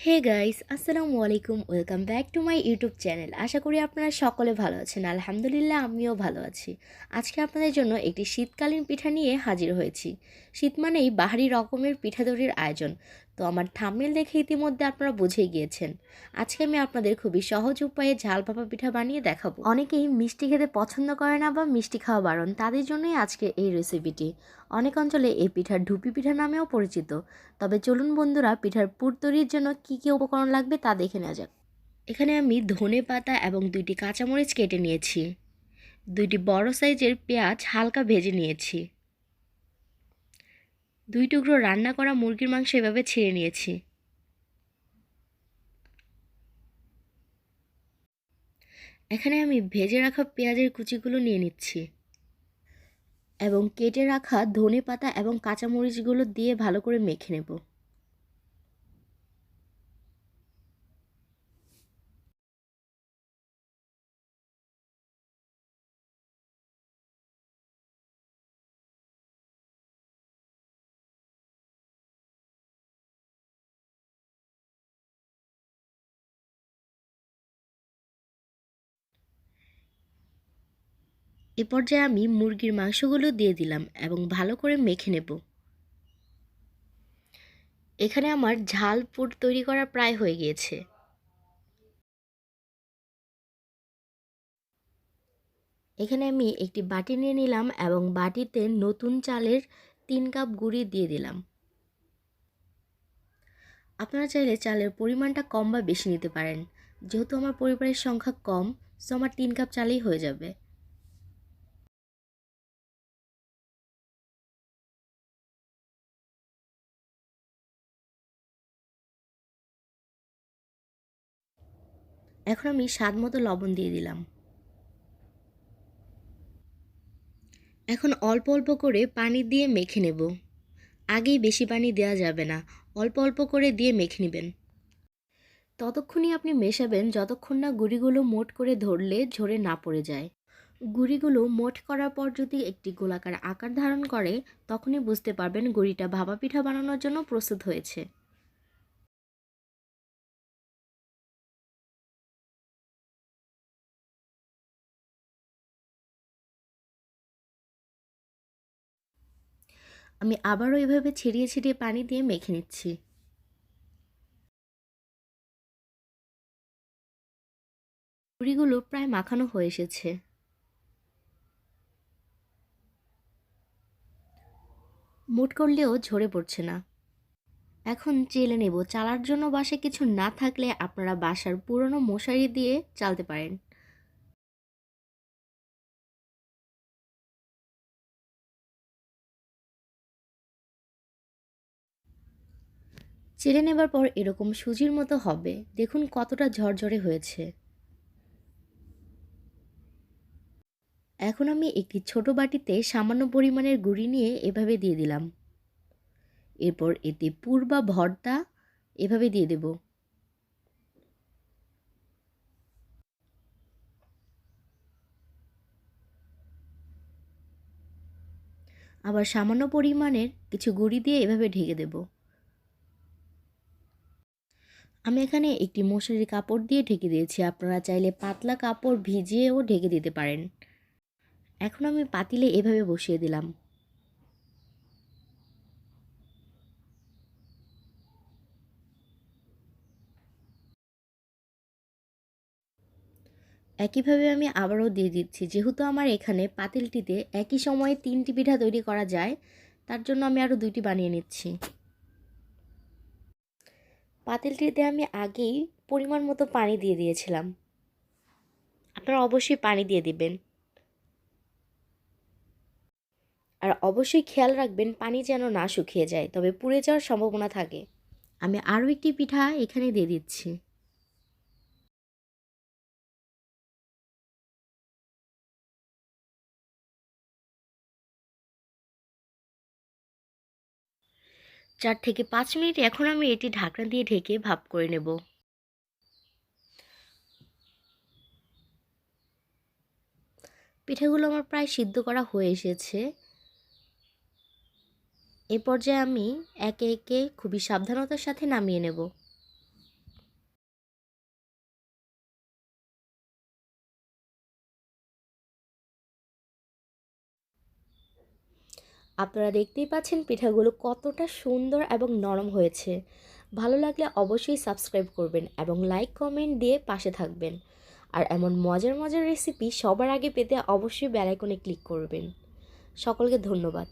হে guys, আসসালামু আলাইকুম। Welcome back to my YouTube channel. আশা করি আপনারা সকলে ভালো আছেন। আলহামদুলিল্লাহ, আমিও ভালো আছি। আজকে আপনাদের জন্য একটি শীতকালীন পিঠা নিয়ে হাজির হয়েছি। শীত মানেই বাহারি রকমের পিঠা তৈরির আয়োজন। তো আমার থাম্বনেল দেখে ইতিমধ্যে আপনারা বুঝেই গিয়েছেন। আজকে আমি আপনাদের খুবই সহজ উপায়ে ঝাল ভাপা পিঠা বানিয়ে দেখাবো। অনেকেই মিষ্টি খেতে পছন্দ করে না বা মিষ্টি খাওয়া বারণ, তাদের জন্যই আজকে এই রেসিপিটি। অনেক অঞ্চলে এই পিঠার ঢুপি পিঠা নামেও পরিচিত। তবে চলুন বন্ধুরা, পিঠার পুর তৈরির জন্য কী কী উপকরণ লাগবে তা দেখে নেওয়া যাক। এখানে আমি ধনে পাতা এবং 2টি কাঁচামরিচ কেটে নিয়েছি। 2টি বড় সাইজের পেঁয়াজ হালকা ভেজে নিয়েছি। 2 টুকরো রান্না করা মুরগির মাংস এভাবে ছিঁড়ে নিয়েছি। এখানে আমি ভেজে রাখা পেঁয়াজের কুচিগুলো নিয়ে নিচ্ছি এবং কেটে রাখা ধনে পাতা এবং কাঁচামরিচগুলো দিয়ে ভালো করে মেখে নেব। এ পর্যায়ে আমি মুরগির মাংসগুলো দিয়ে দিলাম এবং ভালো করে মেখে নেব। এখানে আমার ঝাল পুর তৈরি করা প্রায় হয়ে গিয়েছে। এখানে আমি একটি বাটি নিয়ে নিলাম এবং বাটিতে নতুন চালের 3 কাপ গুঁড়ি দিয়ে দিলাম। আপনারা চাইলে চালের পরিমাণটা কম বা বেশি নিতে পারেন। যেহেতু আমার পরিবারের সংখ্যা কম, সো আমার 3 কাপ চালেই হয়ে যাবে। এখন আমি স্বাদ মতো লবণ দিয়ে দিলাম। এখন অল্প অল্প করে পানি দিয়ে মেখে নেব। আগেই বেশি পানি দেওয়া যাবে না, অল্প অল্প করে দিয়ে মেখে নেবেন। ততক্ষণই আপনি মেশাবেন যতক্ষণ না গুঁড়িগুলো মোট করে ধরলে ঝরে না পড়ে যায়। গুঁড়িগুলো মোট করার পর যদি একটি গোলাকার আকার ধারণ করে, তখনই বুঝতে পারবেন গুঁড়িটা ভাপা পিঠা বানানোর জন্য প্রস্তুত হয়েছে। আমি আবারও এভাবে ছিটিয়ে ছিটিয়ে পানি দিয়ে মেখে নিচ্ছি। গুঁড়িগুলো প্রায় মাখানো হয়ে এসেছে। মোট করলেও ঝরে পড়ছে না। এখন চেলে নেব। চালার জন্য বাসায় কিছু না থাকলে আপনারা বাসার পুরনো মশারি দিয়ে চালতে পারেন। চেলে নেবার পর এরকম সুজির মতো হবে। দেখুন কতটা ঝরঝরে হয়েছে। এখন আমি একটি ছোট বাটিতে সামান্য পরিমাণের গুঁড়ি নিয়ে এভাবে দিয়ে দিলাম। এরপর এতে পুর বা ভর্তা এভাবে দিয়ে দেব। আবার সামান্য পরিমাণের কিছু গুঁড়ি দিয়ে এভাবে ঢেকে দেব। আমি এখানে একটি মশারির কাপড় দিয়ে ঢেকে দিয়েছি। আপনারা চাইলে পাতলা কাপড় ভিজিয়েও ঢেকে দিতে পারেন। এখন আমি পাতিলে এভাবে বসিয়ে দিলাম। একইভাবে আমি আবারও দিয়ে দিচ্ছি। যেহেতু আমার এখানে পাতিলটিতে একই সময়ে 3টি পিঠা তৈরি করা যায়, তার জন্য আমি আরও 2টি বানিয়ে নিচ্ছি। পাতিলটিতে আমি আগেই পরিমাণ মতো পানি দিয়ে দিয়েছিলাম। আপনারা অবশ্যই পানি দিয়ে দিবেন। আর অবশ্যই খেয়াল রাখবেন পানি যেন না শুকিয়ে যায়, তবে পুড়ে যাওয়ার সম্ভাবনা থাকে। আমি আরও একটি পিঠা এখানে দিয়ে দিচ্ছি। চার থেকে 5 মিনিট এখন আমি এটি ঢাকনা দিয়ে ঢেকে ভাপ করে নেব। পিঠাগুলো আমার প্রায় সিদ্ধ করা হয়ে এসেছে। এ পর্যায়ে আমি একে একে খুবই সাবধানতার সাথে নামিয়ে নেব। আপনারা দেখতেই পাচ্ছেন পিঠাগুলো কতটা সুন্দর এবং নরম হয়েছে। ভালো লাগলে অবশ্যই সাবস্ক্রাইব করবেন এবং লাইক কমেন্ট দিয়ে পাশে থাকবেন। আর এমন মজার মজার রেসিপি সবার আগে পেতে অবশ্যই বেল আইকনে ক্লিক করবেন। সকলকে ধন্যবাদ।